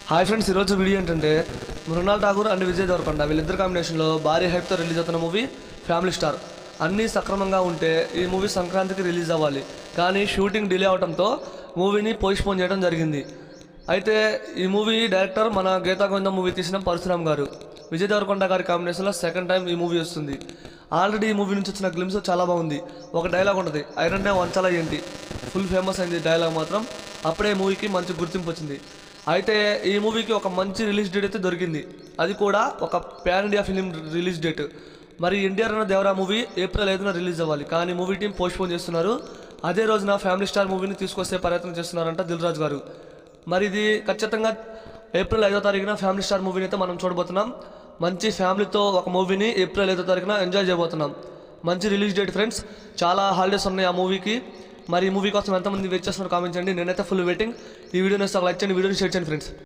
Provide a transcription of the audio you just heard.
Hi friends, ఈరోజు video ఏంటంటే Mrunal Thakur and Vijay Devarakonda వీళ్ళిద్దరు కాంబినేషన్లో భారీ హైప్తో రిలీజ్ అవుతున్న మూవీ ఫ్యామిలీ స్టార్. అన్నీ సక్రమంగా ఉంటే ఈ మూవీ సంక్రాంతికి రిలీజ్ అవ్వాలి, కానీ షూటింగ్ డిలే అవడంతో మూవీని పోస్ట్పోన్ చేయడం జరిగింది. అయితే ఈ మూవీ డైరెక్టర్ మన గీతా గోవిందం మూవీ తీసిన పరశురామ్ గారు. విజయ్ దేవరకొండ గారి కాంబినేషన్లో సెకండ్ టైం ఈ మూవీ వస్తుంది. ఆల్రెడీ ఈ మూవీ నుంచి వచ్చిన గ్లిమ్స్ చాలా బాగుంది. ఒక డైలాగ్ ఉంటుంది, ఐరన్ వంచాల ఏంటి, ఫుల్ ఫేమస్ అయింది డైలాగ్ మాత్రం. అప్పుడే మూవీకి మంచి గుర్తింపు వచ్చింది. అయితే ఈ మూవీకి ఒక మంచి రిలీజ్ డేట్ అయితే దొరికింది, అది కూడా ఒక pan India film release date. మరి ఎన్టీఆర్ అన్న దేవరా మూవీ ఏప్రిల్ 5న రిలీజ్ అవ్వాలి, కానీ మూవీ టీం పోస్ట్పోన్ చేస్తున్నారు. అదే రోజున ఫ్యామిలీ స్టార్ మూవీని తీసుకొస్తే ప్రయత్నం చేస్తున్నారంట దిల్ రాజు గారు. మరి ఇది ఖచ్చితంగా ఏప్రిల్ 5వ తారీఖున ఫ్యామిలీ స్టార్ మూవీని అయితే మనం చూడబోతున్నాం. మంచి ఫ్యామిలీతో ఒక మూవీని ఏప్రిల్ 5వ తారీఖున ఎంజాయ్ చేయబోతున్నాం. మంచి రిలీజ్ డేట్ ఫ్రెండ్స్, చాలా హాలిడేస్ ఉన్నాయి ఆ మూవీకి. మరి ఈ మూవీ కోసం ఎంతమంది వెయిట్ చేస్తున్నారు కామెంట్ చేయండి. నేనైతే ఫుల్ వెయిటింగ్. ఈ వీడియోని లైక్ చేయండి, వీడియోని షేర్ చేయండి ఫ్రెండ్స్.